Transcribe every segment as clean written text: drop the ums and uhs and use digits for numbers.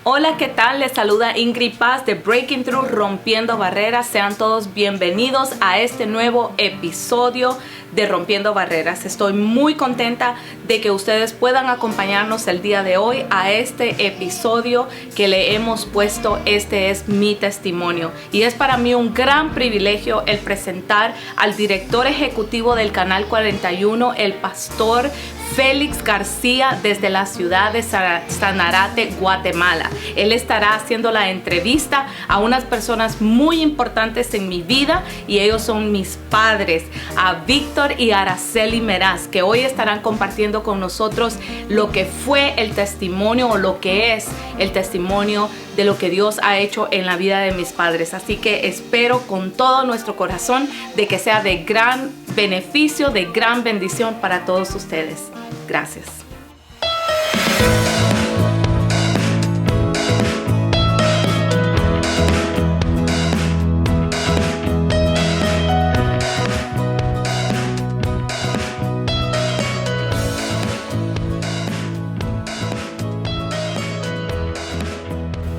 Hola, ¿qué tal? Les saluda Ingrid Paz de Breaking Through, Rompiendo Barreras. Sean todos bienvenidos a este nuevo episodio de Rompiendo Barreras. Estoy muy contenta de que ustedes puedan acompañarnos el día de hoy a este episodio que le hemos puesto Este es mi testimonio. Y es para mí un gran privilegio el presentar al director ejecutivo del Canal 41, el pastor Félix García, desde la ciudad de Sanarate, Guatemala. Él estará haciendo la entrevista a unas personas muy importantes en mi vida y ellos son mis padres, a Víctor y Araceli Meraz, que hoy estarán compartiendo con nosotros lo que fue el testimonio o lo que es el testimonio de lo que Dios ha hecho en la vida de mis padres. Así que espero con todo nuestro corazón de que sea de gran beneficio, de gran bendición para todos ustedes. Gracias.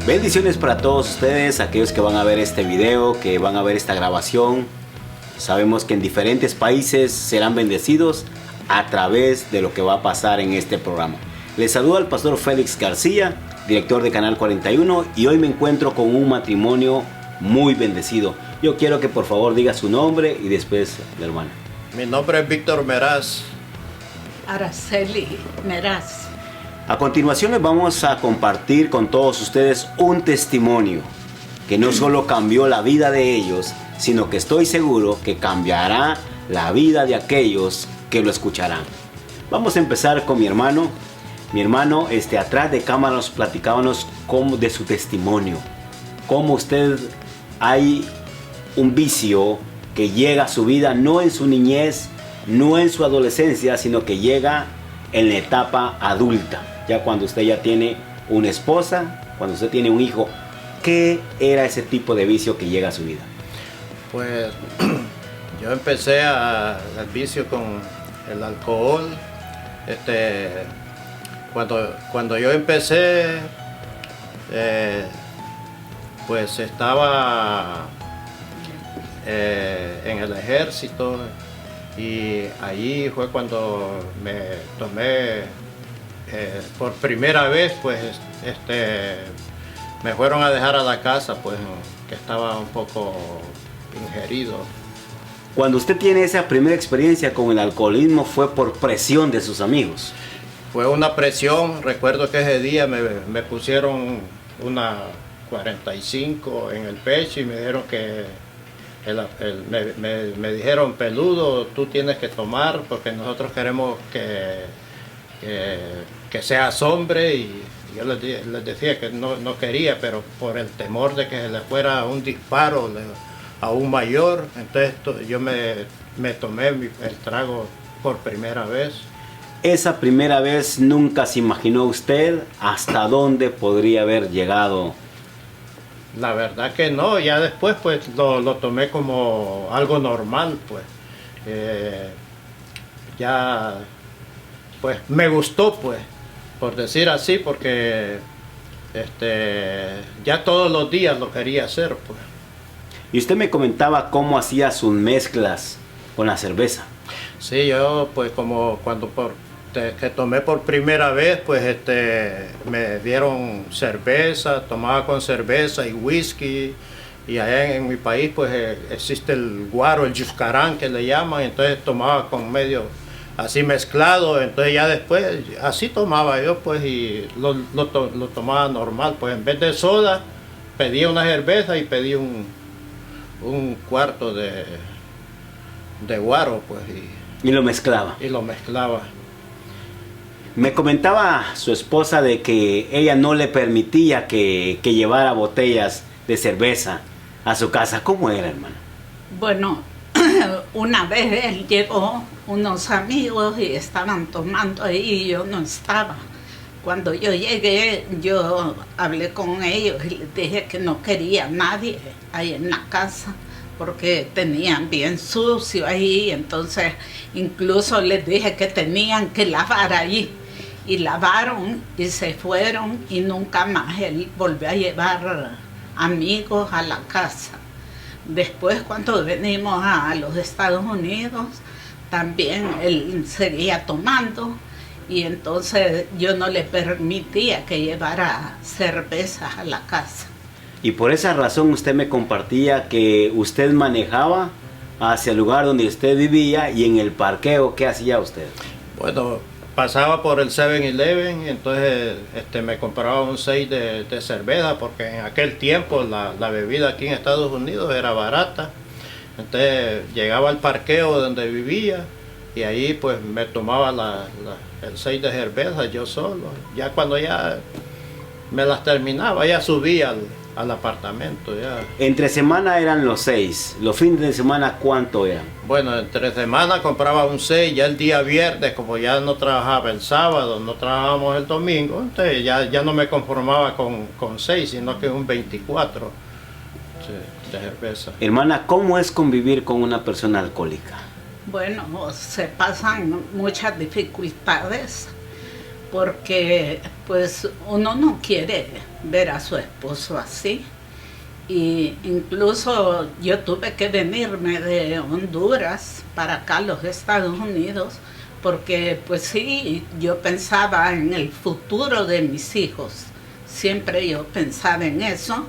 Bendiciones para todos ustedes, aquellos que van a ver este video, que van a ver esta grabación. Sabemos que en diferentes países serán bendecidos a través de lo que va a pasar en este programa. Les saluda el pastor Félix García, director de Canal 41, y hoy me encuentro con un matrimonio muy bendecido. Yo quiero que por favor diga su nombre y después la hermana. Mi nombre es Víctor Meraz. Araceli Meraz. A continuación les vamos a compartir con todos ustedes un testimonio que no solo cambió la vida de ellos, sino que estoy seguro que cambiará la vida de aquellos que lo escucharán. Vamos a empezar con mi hermano. Mi hermano, atrás de cámara nos platicábamos de su testimonio. Cómo usted hay un vicio que llega a su vida, no en su niñez, no en su adolescencia, sino que llega en la etapa adulta. Ya cuando usted ya tiene una esposa, cuando usted tiene un hijo. ¿Qué era ese tipo de vicio que llega a su vida? Pues yo empecé al vicio con el alcohol. Cuando yo empecé, pues estaba en el ejército, y allí fue cuando me tomé por primera vez, pues me fueron a dejar a la casa, pues que estaba un poco ingerido. Cuando usted tiene esa primera experiencia con el alcoholismo, ¿fue por presión de sus amigos? Fue una presión. Recuerdo que ese día me pusieron una 45 en el pecho y me dijeron que me dijeron: peludo, tú tienes que tomar porque nosotros queremos que seas hombre. Y yo les decía que no quería, pero por el temor de que se le fuera un disparo aún mayor. Entonces yo me tomé el trago por primera vez. Esa primera vez nunca se imaginó usted hasta dónde podría haber llegado. La verdad que no, ya después pues lo tomé como algo normal, pues. Ya pues me gustó, pues, por decir así, porque ya todos los días lo quería hacer, pues. Y usted me comentaba cómo hacía sus mezclas con la cerveza. Sí, yo pues como cuando que tomé por primera vez, pues me dieron cerveza, tomaba con cerveza y whisky. Y allá en mi país pues existe el guaro, el yuscarán que le llaman, entonces tomaba con medio así mezclado. Entonces ya después así tomaba yo, pues, y lo tomaba normal, pues en vez de soda pedía una cerveza y pedía un cuarto de guaro, pues, y lo mezclaba. Y lo mezclaba. Me comentaba su esposa de que ella no le permitía que llevara botellas de cerveza a su casa. ¿Cómo era, hermano? Bueno, una vez él llegó unos amigos y estaban tomando ahí y yo no estaba. Cuando yo llegué, yo hablé con ellos y les dije que no quería a nadie ahí en la casa porque tenían bien sucio ahí. Entonces incluso les dije que tenían que lavar ahí. y lavaron y se fueron y nunca más él volvió a llevar amigos a la casa. Después, cuando venimos a los Estados Unidos, también él seguía tomando y entonces yo no le permitía que llevara cervezas a la casa. Y por esa razón usted me compartía que usted manejaba hacia el lugar donde usted vivía, y en el parqueo, ¿qué hacía usted? Bueno, pasaba por el 7-Eleven, entonces me compraba un 6 de cerveza, porque en aquel tiempo la bebida aquí en Estados Unidos era barata. Entonces llegaba al parqueo donde vivía y ahí pues me tomaba el 6 de cerveza yo solo. Ya cuando ya me las terminaba, ya subía al apartamento. Ya. Entre semana eran los 6, los fines de semana, ¿cuánto eran? Bueno, entre semana compraba un 6, ya el día viernes, como ya no trabajaba el sábado, no trabajábamos el domingo, entonces ya no me conformaba con 6, sino que un 24 de cerveza. Hermana, ¿cómo es convivir con una persona alcohólica? Bueno, se pasan muchas dificultades porque pues uno no quiere ver a su esposo así. Y incluso yo tuve que venirme de Honduras para acá a los Estados Unidos porque pues sí, yo pensaba en el futuro de mis hijos. Siempre yo pensaba en eso.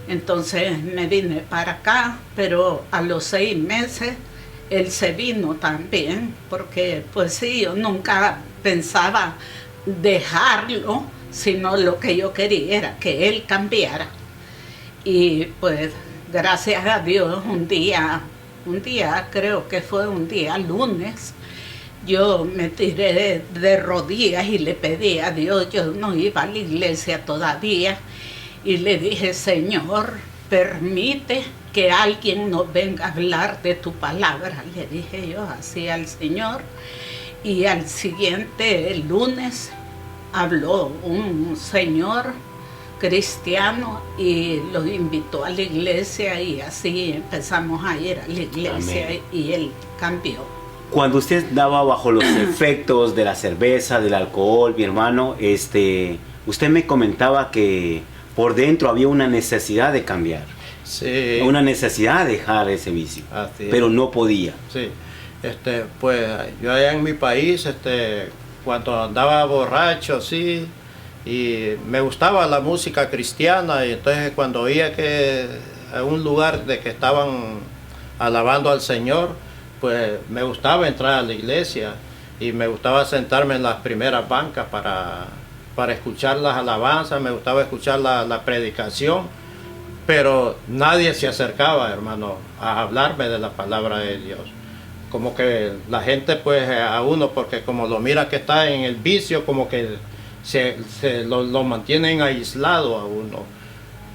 Entonces me vine para acá, pero a los 6 meses él se vino también, porque pues sí, yo nunca pensaba dejarlo, sino lo que yo quería era que él cambiara. Y pues gracias a Dios un día, creo que fue un día lunes, yo me tiré de rodillas y le pedí a Dios, yo no iba a la iglesia todavía, y le dije, Señor, permite que alguien nos venga a hablar de tu palabra, le dije yo así al Señor. Y al siguiente lunes habló un señor cristiano y lo invitó a la iglesia y así empezamos a ir a la iglesia. Amén. Y él cambió. Cuando usted daba bajo los efectos de la cerveza, del alcohol, mi hermano, usted me comentaba que por dentro había una necesidad de cambiar. Sí. Una necesidad de dejar ese vicio, pero no podía. Sí. Pues yo allá en mi país, cuando andaba borracho, sí, y me gustaba la música cristiana, y entonces cuando oía que a un lugar de que estaban alabando al Señor, pues me gustaba entrar a la iglesia y me gustaba sentarme en las primeras bancas para escuchar las alabanzas, me gustaba escuchar la predicación, pero nadie se acercaba, hermano, a hablarme de la palabra de Dios. Como que la gente pues a uno, porque como lo mira que está en el vicio, como que lo mantienen aislado a uno.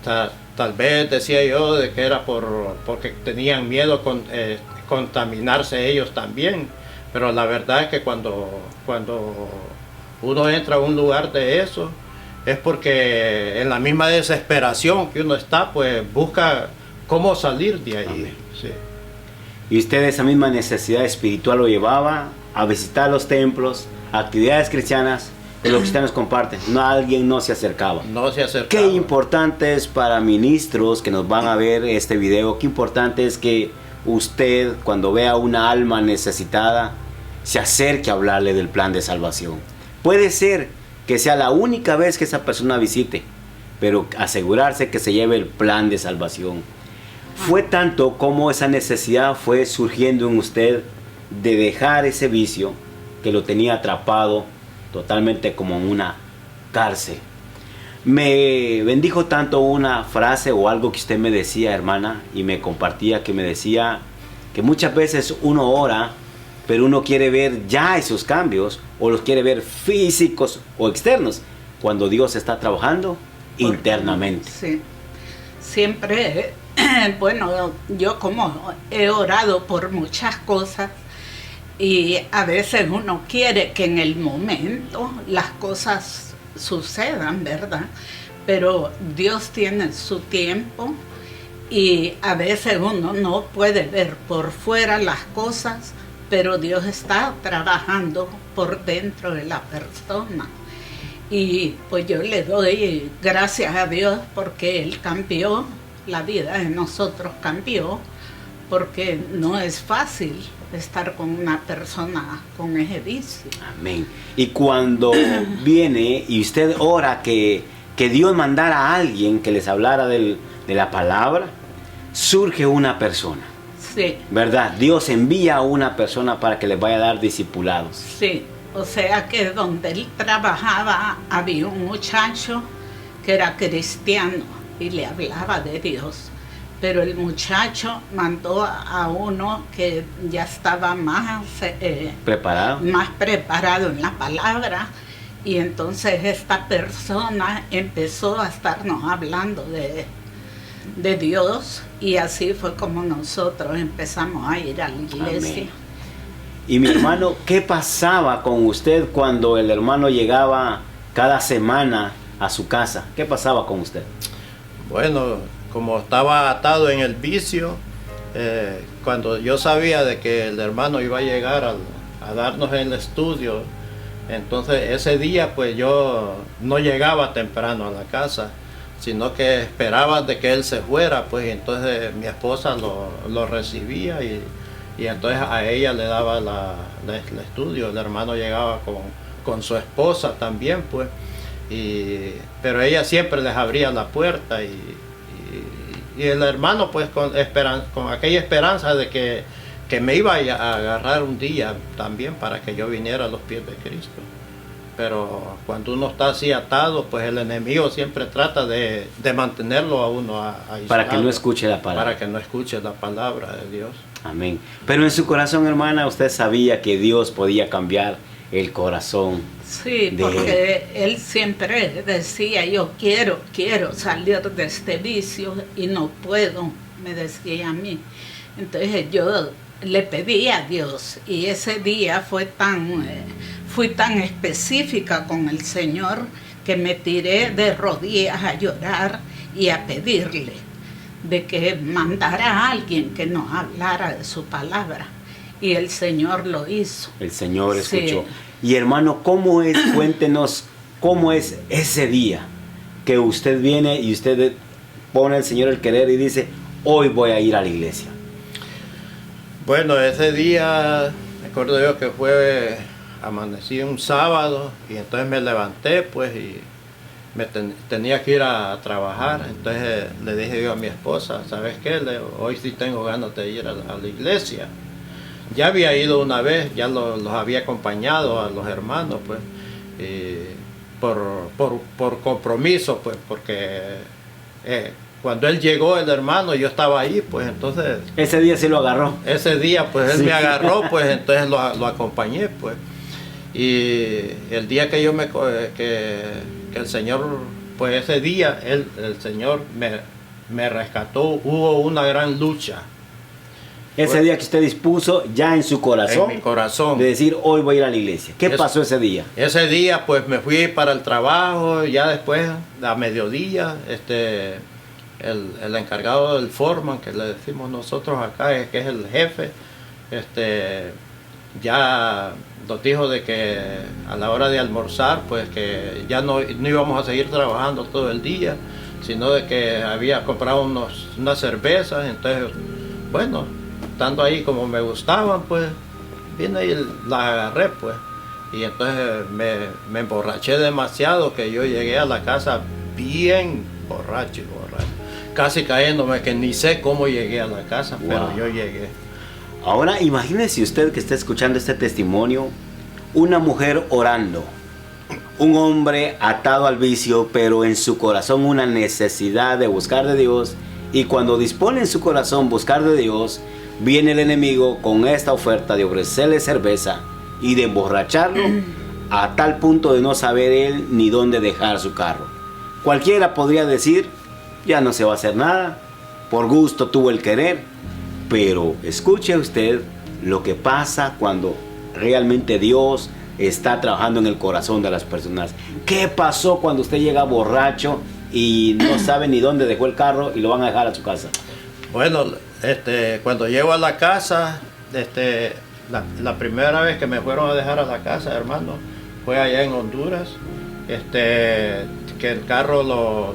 Tal vez decía yo de que era porque tenían miedo contaminarse ellos también, pero la verdad es que cuando uno entra a un lugar de eso, es porque en la misma desesperación que uno está, pues busca cómo salir de ahí. Sí. Y usted esa misma necesidad espiritual lo llevaba a visitar los templos, actividades cristianas, que los cristianos comparten. Alguien no se acercaba. No se acercaba. Qué importante es para ministros que nos van a ver este video, qué importante es que usted, cuando vea una alma necesitada, se acerque a hablarle del plan de salvación. Puede ser que sea la única vez que esa persona visite, pero asegurarse que se lleve el plan de salvación. Fue tanto como esa necesidad fue surgiendo en usted de dejar ese vicio que lo tenía atrapado totalmente como en una cárcel. Me bendijo tanto una frase o algo que usted me decía, hermana, y me compartía, que me decía que muchas veces uno ora, pero uno quiere ver ya esos cambios, o los quiere ver físicos o externos, cuando Dios está trabajando internamente. Sí, siempre, bueno, yo como he orado por muchas cosas, y a veces uno quiere que en el momento las cosas sucedan, ¿verdad? Pero Dios tiene su tiempo y a veces uno no puede ver por fuera las cosas, pero Dios está trabajando por dentro de la persona. Y pues yo le doy gracias a Dios porque Él cambió, la vida de nosotros cambió, porque no es fácil estar con una persona con ese vicio. Amén. Y cuando viene y usted ora que Dios mandara a alguien que les hablara de la palabra, surge una persona. Sí. ¿Verdad? Dios envía a una persona para que les vaya a dar discipulados. Sí, o sea que donde él trabajaba había un muchacho que era cristiano y le hablaba de Dios. Pero el muchacho mandó a uno que ya estaba más preparado en la palabra, y entonces esta persona empezó a estarnos hablando de Dios, y así fue como nosotros empezamos a ir a la iglesia. Amén. Y mi hermano, ¿qué pasaba con usted cuando el hermano llegaba cada semana a su casa? ¿Qué pasaba con usted? Bueno, como estaba atado en el vicio, cuando yo sabía de que el hermano iba a llegar a darnos el estudio, entonces ese día pues yo no llegaba temprano a la casa, sino que esperaba de que él se fuera, pues entonces mi esposa lo recibía y entonces a ella le daba el estudio. El hermano llegaba con su esposa también, pues, pero ella siempre les abría la puerta y el hermano pues con aquella esperanza de que me iba a agarrar un día también para que yo viniera a los pies de Cristo. Pero cuando uno está así atado, pues el enemigo siempre trata de mantenerlo a uno aislado, para que no escuche la palabra. Para que no escuche la palabra de Dios. Amén. Pero en su corazón, hermana, usted sabía que Dios podía cambiar el corazón. Sí, porque él siempre decía, yo quiero salir de este vicio y no puedo, me decía a mí. Entonces yo le pedí a Dios, y ese día fui tan específica con el Señor que me tiré de rodillas a llorar y a pedirle de que mandara a alguien que nos hablara de su palabra. Y el Señor lo hizo. El Señor escuchó. Sí. Y hermano, ¿cómo es? Cuéntenos, ¿cómo es ese día que usted viene y usted pone al Señor el querer y dice, hoy voy a ir a la iglesia? Bueno, ese día, me acuerdo yo que amanecí un sábado, y entonces me levanté, pues, y tenía que ir a trabajar. Entonces le dije yo a mi esposa, ¿sabes qué? Hoy sí tengo ganas de ir a la iglesia. Ya había ido una vez, ya los había acompañado a los hermanos, pues, por compromiso, pues, porque cuando él llegó, el hermano, yo estaba ahí, pues, entonces... Ese día sí lo agarró. Ese día, pues, él sí. me agarró, pues, entonces lo acompañé, pues. Y el día que que el Señor, pues, ese día, el Señor me rescató, hubo una gran lucha. Ese día que usted dispuso ya en su corazón, en mi corazón, de decir, hoy voy a ir a la iglesia. ¿Qué pasó ese día? Ese día, pues, me fui para el trabajo. Ya después, a mediodía, el encargado del foreman, que le decimos nosotros acá, que es el jefe, ya nos dijo de que a la hora de almorzar, pues, que ya no íbamos a seguir trabajando todo el día, sino de que había comprado unas cervezas. Entonces, bueno, estando ahí como me gustaban, pues, vine y las agarré, pues. Y entonces me emborraché demasiado, que yo llegué a la casa bien borracho. Casi cayéndome, que ni sé cómo llegué a la casa, wow. Pero yo llegué. Ahora imagínese usted que está escuchando este testimonio, una mujer orando, un hombre atado al vicio, pero en su corazón una necesidad de buscar de Dios, y cuando dispone en su corazón buscar de Dios, viene el enemigo con esta oferta de ofrecerle cerveza y de emborracharlo a tal punto de no saber él ni dónde dejar su carro. Cualquiera podría decir, ya no se va a hacer nada, por gusto tuvo el querer, pero escuche usted lo que pasa cuando realmente Dios está trabajando en el corazón de las personas. ¿Qué pasó cuando usted llega borracho y no sabe ni dónde dejó el carro y lo van a dejar a su casa? Bueno, cuando llego a la casa, la primera vez que me fueron a dejar a la casa, hermano, fue allá en Honduras. que el carro,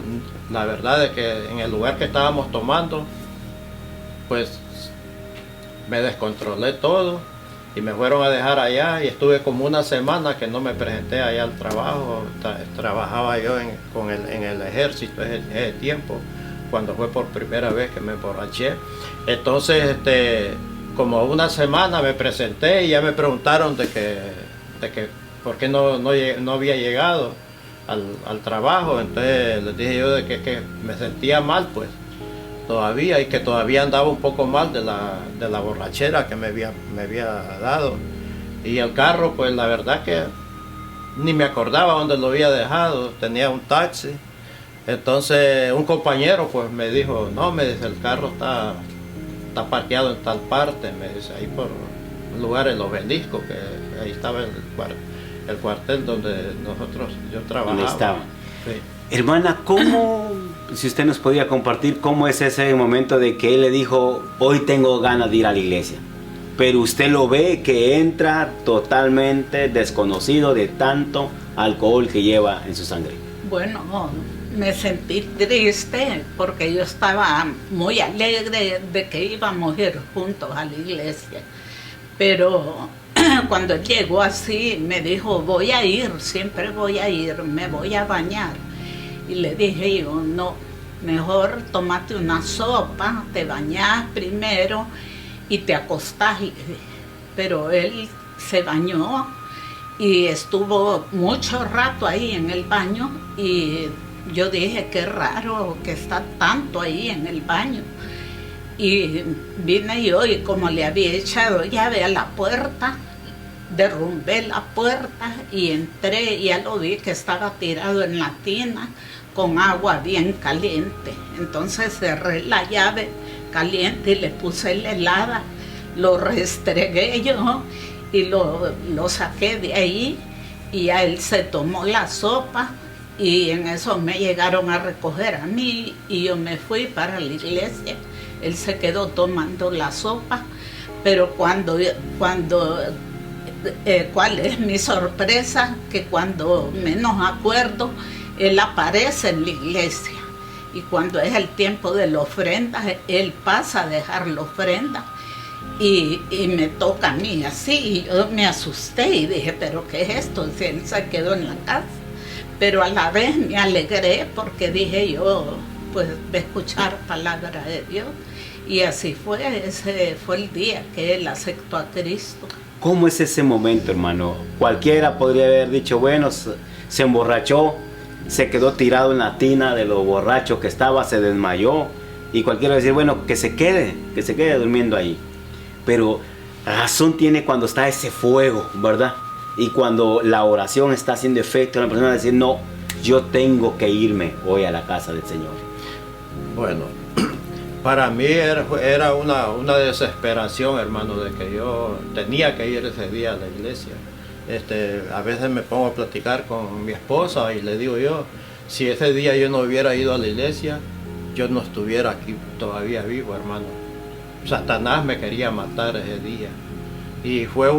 la verdad es que en el lugar que estábamos tomando, pues me descontrolé todo y me fueron a dejar allá y estuve como una semana que no me presenté allá al trabajo. Trabajaba yo en el ejército ese tiempo, cuando fue por primera vez que me emborraché. Entonces, como una semana me presenté y ya me preguntaron de que por qué no había llegado al trabajo. Entonces les dije yo de que me sentía mal, pues, todavía, y que todavía andaba un poco mal de la borrachera que me había dado. Y el carro, pues la verdad que ni me acordaba dónde lo había dejado, tenía un taxi. Entonces un compañero pues me dijo, no, me dice, el carro está parqueado en tal parte, me dice, ahí por un lugar, el Obelisco, que ahí estaba el cuartel donde yo trabajaba. ¿Dónde estaba? Sí. Hermana, ¿cómo, si usted nos podía compartir, cómo es ese momento de que él le dijo, hoy tengo ganas de ir a la iglesia? Pero usted lo ve que entra totalmente desconocido de tanto alcohol que lleva en su sangre. Bueno, me sentí triste porque yo estaba muy alegre de que íbamos a ir juntos a la iglesia. Pero cuando él llegó así, me dijo, voy a ir, siempre voy a ir, me voy a bañar. Y le dije yo, no, mejor tómate una sopa, te bañas primero y te acostás. Pero él se bañó y estuvo mucho rato ahí en el baño y yo dije, qué raro que está tanto ahí en el baño. Y vine yo y como le había echado llave a la puerta, derrumbé la puerta y entré y ya lo vi que estaba tirado en la tina con agua bien caliente. Entonces cerré la llave caliente y le puse la helada, lo restregué yo y lo saqué de ahí y a él se tomó la sopa y en eso me llegaron a recoger a mí y yo me fui para la iglesia. Él se quedó tomando la sopa, pero cuál es mi sorpresa, que cuando menos acuerdo, él aparece en la iglesia. Y cuando es el tiempo de la ofrenda, él pasa a dejar la ofrenda y me toca a mí así. Y yo me asusté y dije, ¿pero qué es esto? Si él se quedó en la casa. Pero a la vez me alegré porque dije yo, pues de escuchar palabra de Dios. Y así fue, ese fue el día que él aceptó a Cristo. ¿Cómo es ese momento, hermano? Cualquiera podría haber dicho, bueno, se emborrachó, se quedó tirado en la tina de lo borracho que estaba, se desmayó. Y cualquiera decir, bueno, que se quede durmiendo ahí. Pero razón tiene cuando está ese fuego, ¿verdad? Y cuando la oración está haciendo efecto, la persona va a decir, no, yo tengo que irme hoy a la casa del Señor. Bueno, para mí era una desesperación, hermano, de que yo tenía que ir ese día a la iglesia. A veces me pongo a platicar con mi esposa y le digo yo, si ese día yo no hubiera ido a la iglesia, yo no estuviera aquí todavía vivo, hermano. Satanás me quería matar ese día. Y fue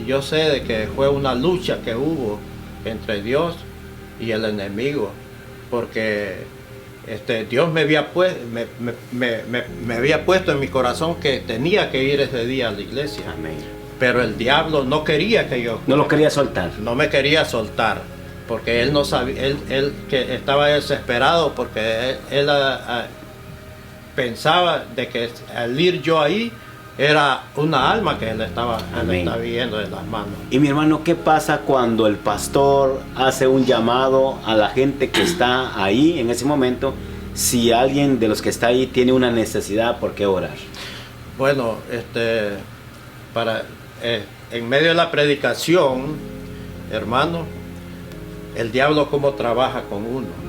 yo sé de que fue una lucha que hubo entre Dios y el enemigo, porque Dios me había puesto en mi corazón que tenía que ir ese día a la iglesia. Amén. Pero el diablo no quería que yo... No lo quería soltar. No me quería soltar, porque él no sabía, él que estaba desesperado, porque él pensaba de que al ir yo ahí, era una alma que él estaba viendo en las manos. Y mi hermano, ¿qué pasa cuando el pastor hace un llamado a la gente que está ahí en ese momento? Si alguien de los que está ahí tiene una necesidad, ¿por qué orar? Bueno, en medio de la predicación, hermano, el diablo cómo trabaja con uno.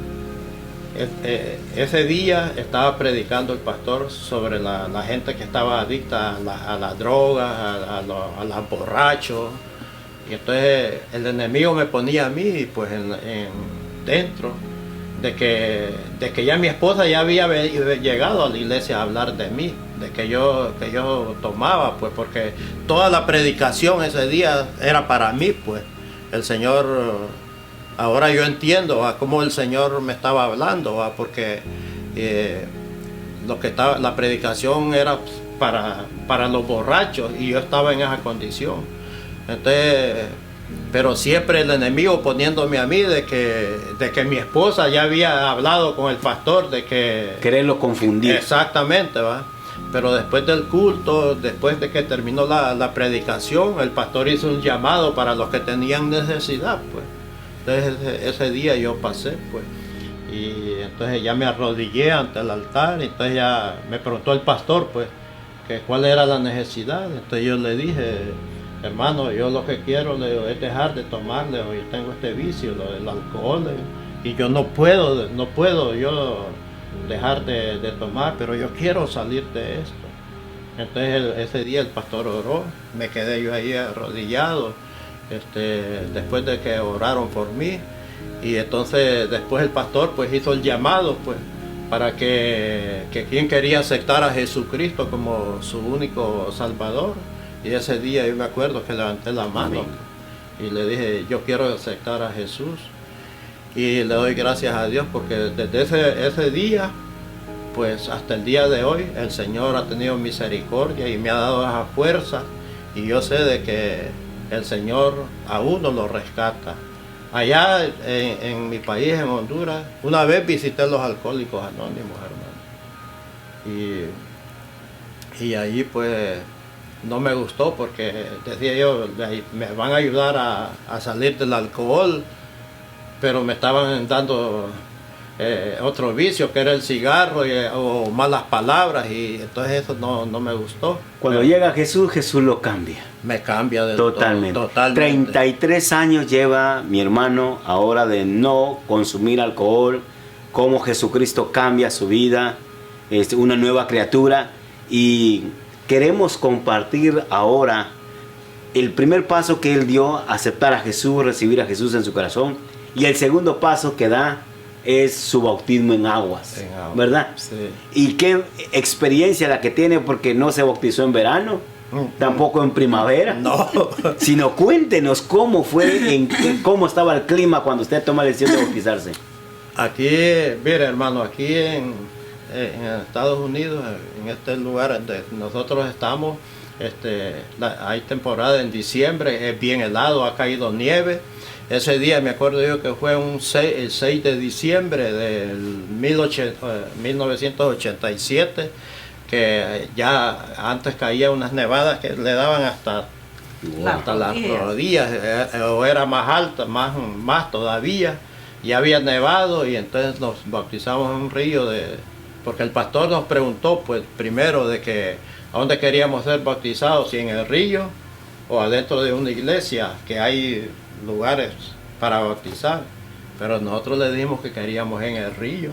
Ese día estaba predicando el pastor sobre la gente que estaba adicta a las drogas, a los borrachos. Y entonces el enemigo me ponía a mí pues dentro de que ya mi esposa ya había llegado a la iglesia a hablar de mí, de que yo tomaba, pues porque toda la predicación ese día era para mí, pues el Señor ahora yo entiendo cómo el Señor me estaba hablando, porque lo que estaba, la predicación era para los borrachos y yo estaba en esa condición. Entonces, pero siempre el enemigo poniéndome a mí de que mi esposa ya había hablado con el pastor de que... Quererlo confundir. Exactamente, ¿va? Pero después del culto, después de que terminó la predicación, el pastor hizo un llamado para los que tenían necesidad, pues. Entonces ese día yo pasé, pues. Y entonces ya me arrodillé ante el altar, y entonces ya me preguntó el pastor, pues, que cuál era la necesidad. Entonces yo le dije, hermano, yo lo que quiero es dejar de tomar, yo tengo este vicio, lo del alcohol, y yo no puedo yo dejar de tomar, pero yo quiero salir de esto. Entonces ese día el pastor oró, me quedé yo ahí arrodillado, después de que oraron por mí, y entonces después el pastor pues hizo el llamado pues para que quien quería aceptar a Jesucristo como su único Salvador. Y ese día yo me acuerdo que levanté la mano y le dije, yo quiero aceptar a Jesús. Y le doy gracias a Dios porque desde ese día, pues hasta el día de hoy, el Señor ha tenido misericordia y me ha dado esa fuerza. Y yo sé de que el Señor a uno lo rescata. Allá en mi país, en Honduras, una vez visité los Alcohólicos Anónimos, hermano. Y ahí pues no me gustó porque decía yo, me van a ayudar a salir del alcohol, pero me estaban dando otro vicio que era el cigarro o malas palabras, y entonces eso no me gustó. Cuando llega Jesús, Jesús lo cambia. Me cambia del totalmente. Totalmente. 33 años lleva mi hermano ahora de no consumir alcohol, cómo Jesucristo cambia su vida, es una nueva criatura, y queremos compartir ahora el primer paso que él dio, aceptar a Jesús, recibir a Jesús en su corazón, y el segundo paso que da es su bautismo en aguas, ¿verdad? Sí. Y qué experiencia la que tiene, porque no se bautizó en verano, tampoco en primavera, No. sino cuéntenos cómo fue, cómo estaba el clima cuando usted toma la decisión de bautizarse. Aquí, mire hermano, aquí en Estados Unidos, en este lugar donde nosotros estamos, hay temporada en diciembre, es bien helado, ha caído nieve. Ese día me acuerdo yo que fue el 6 de diciembre del 1987, que ya antes caía unas nevadas que le daban hasta las rodillas, o era más alta, más todavía. Ya había nevado y entonces nos bautizamos en un río, porque el pastor nos preguntó pues primero de que a dónde queríamos ser bautizados, si en el río o adentro de una iglesia, que hay lugares para bautizar, pero nosotros le dijimos que queríamos en el río.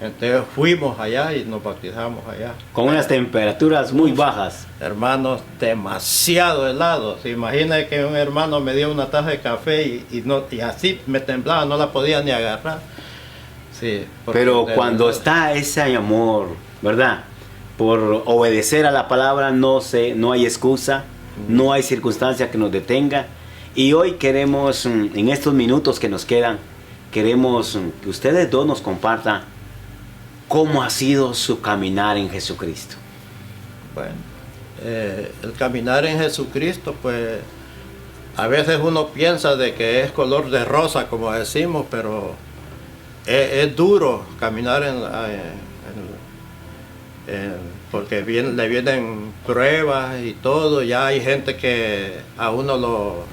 Entonces fuimos allá y nos bautizamos allá. Con unas temperaturas muy bajas. Hermanos, demasiado helado. Se imagina que un hermano me dio una taza de café y así me temblaba, no la podía ni agarrar. Sí, pero cuando está ese amor, ¿verdad? Por obedecer a la palabra, no hay excusa, no hay circunstancia que nos detenga. Y hoy queremos, en estos minutos que nos quedan, queremos que ustedes dos nos compartan cómo ha sido su caminar en Jesucristo. Bueno, el caminar en Jesucristo, pues a veces uno piensa de que es color de rosa, como decimos, pero es duro caminar porque le vienen pruebas y todo. Ya hay gente que a uno lo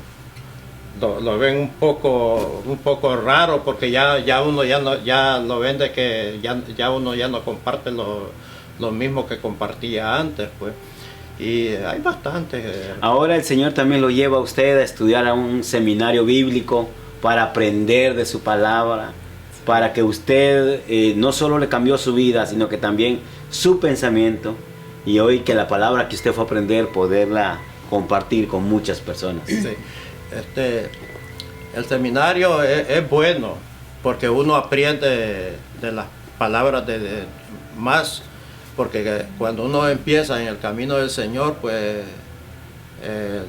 ven un poco raro, porque ya uno ya lo ven de que ya uno ya no comparte lo mismo que compartía antes, pues. Y hay bastante. Ahora el Señor también lo lleva a usted a estudiar a un seminario bíblico para aprender de su palabra, para que usted no solo le cambió su vida, sino que también su pensamiento, y hoy que la palabra que usted fue a aprender, poderla compartir con muchas personas. Sí. El seminario es bueno porque uno aprende de las palabras más, porque cuando uno empieza en el camino del Señor, pues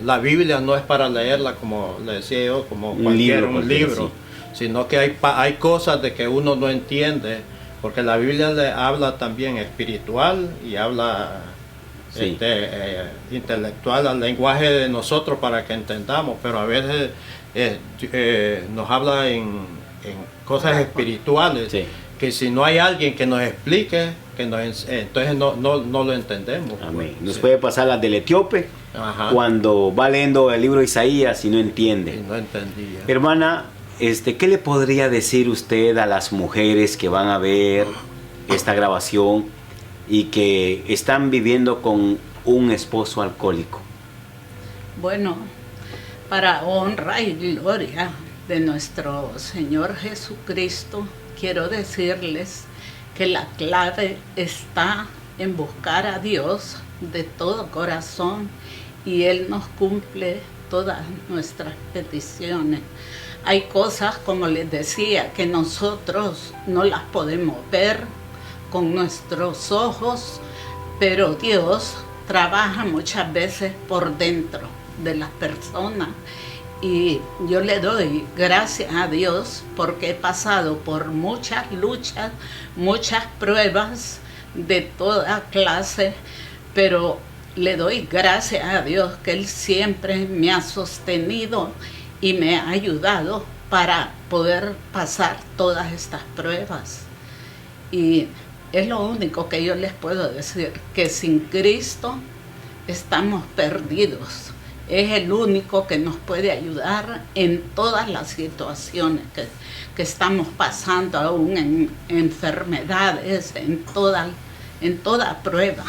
la Biblia no es para leerla, como le decía yo, como un libro, sino que hay cosas de que uno no entiende, porque la Biblia le habla también espiritual y habla Sí. intelectual al lenguaje de nosotros para que entendamos, pero a veces nos habla en cosas espirituales, Sí. que si no hay alguien que nos explique, entonces no lo entendemos. Amén. Pues. Nos Sí. puede pasar las del etíope Ajá. cuando va leyendo el libro de Isaías y no Y entiende. no entendía. Hermana, ¿qué le podría decir usted a las mujeres que van a ver esta grabación y que están viviendo con un esposo alcohólico? Bueno, para honra y gloria de nuestro Señor Jesucristo, quiero decirles que la clave está en buscar a Dios de todo corazón y Él nos cumple todas nuestras peticiones. Hay cosas, como les decía, que nosotros no las podemos ver con nuestros ojos, pero Dios trabaja muchas veces por dentro de las personas. Y yo le doy gracias a Dios porque he pasado por muchas luchas, muchas pruebas de toda clase, pero le doy gracias a Dios que Él siempre me ha sostenido y me ha ayudado para poder pasar todas estas pruebas. Y es lo único que yo les puedo decir, que sin Cristo estamos perdidos. Es el único que nos puede ayudar en todas las situaciones que estamos pasando, aún en enfermedades, en toda prueba.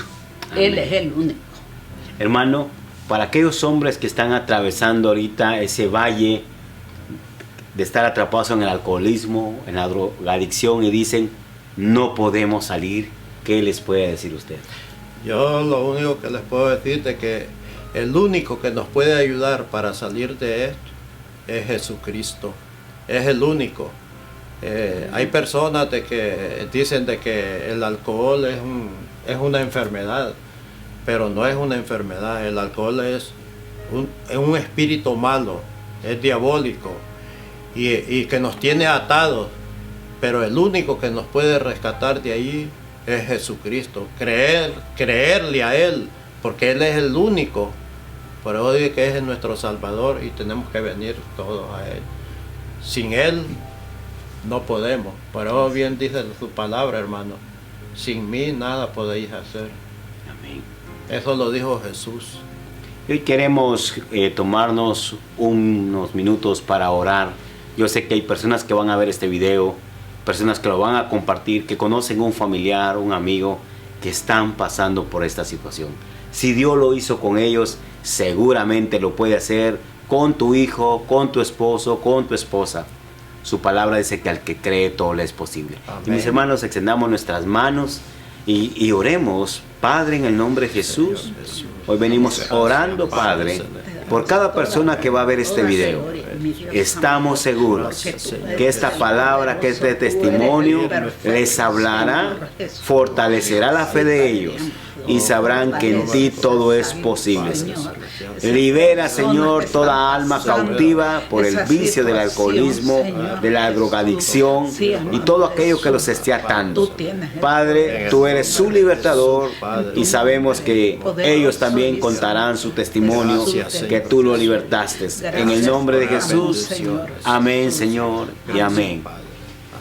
Amén. Él es el único. Hermano, para aquellos hombres que están atravesando ahorita ese valle de estar atrapados en el alcoholismo, en la drogadicción y dicen, no podemos salir, ¿qué les puede decir usted? Yo lo único que les puedo decir es que el único que nos puede ayudar para salir de esto es Jesucristo. Es el único. Hay personas de que dicen de que el alcohol es una enfermedad, pero no es una enfermedad. El alcohol es un espíritu malo, es diabólico y que nos tiene atados. Pero el único que nos puede rescatar de ahí es Jesucristo. Creerle a Él, porque Él es el único. Por eso dice que es nuestro Salvador y tenemos que venir todos a Él. Sin Él no podemos. Por eso bien dice su palabra, hermano. Sin mí nada podéis hacer. Amén. Eso lo dijo Jesús. Hoy queremos tomarnos unos minutos para orar. Yo sé que hay personas que van a ver este video, personas que lo van a compartir, que conocen un familiar, un amigo, que están pasando por esta situación. Si Dios lo hizo con ellos, seguramente lo puede hacer con tu hijo, con tu esposo, con tu esposa. Su palabra dice que al que cree todo le es posible. Amén. Y mis hermanos, extendamos nuestras manos y oremos. Padre, en el nombre de Jesús, hoy venimos orando, Padre, por cada persona que va a ver este video. Estamos seguros que esta palabra, que este testimonio les hablará, fortalecerá la fe de ellos y sabrán que en ti todo es posible, Señor. Libera, Señor, toda alma cautiva por el vicio del alcoholismo, de la drogadicción y todo aquello que los esté atando. Padre, tú eres su libertador y sabemos que ellos también contarán su testimonio, que tú lo libertaste. En el nombre de Jesús, amén, Señor, y amén.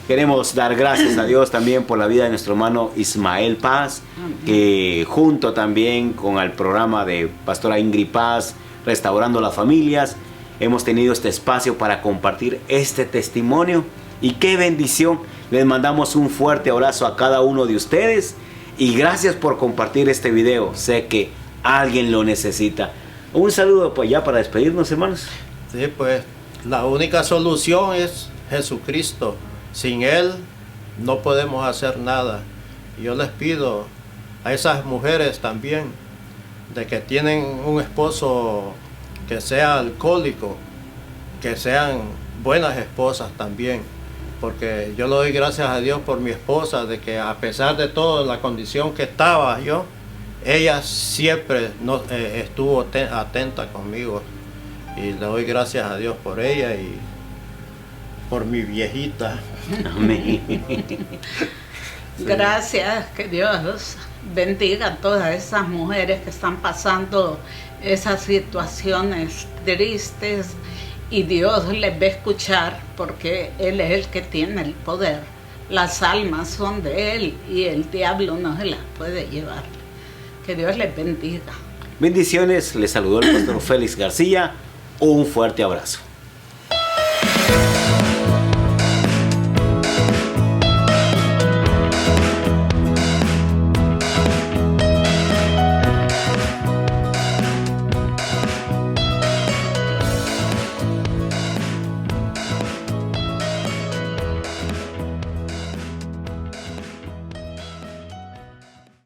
Queremos dar gracias a Dios también por la vida de nuestro hermano Ismael Paz, que junto también con el programa de Pastora Ingrid Paz, Restaurando las Familias, hemos tenido este espacio para compartir este testimonio. Y qué bendición. Les mandamos un fuerte abrazo a cada uno de ustedes y gracias por compartir este video. Sé que alguien lo necesita. Un saludo pues ya para despedirnos, hermanos. Sí, pues la única solución es Jesucristo. Sin Él no podemos hacer nada. Yo les pido a esas mujeres también de que tienen un esposo que sea alcohólico, que sean buenas esposas también. Porque yo le doy gracias a Dios por mi esposa, de que a pesar de toda la condición que estaba yo, ella siempre estuvo atenta conmigo. Y le doy gracias a Dios por ella por mi viejita. Amén. Gracias, que Dios bendiga a todas esas mujeres que están pasando esas situaciones tristes y Dios les va a escuchar porque Él es el que tiene el poder. Las almas son de Él y el diablo no se las puede llevar. Que Dios les bendiga. Bendiciones, les saludó el pastor Félix García. Un fuerte abrazo.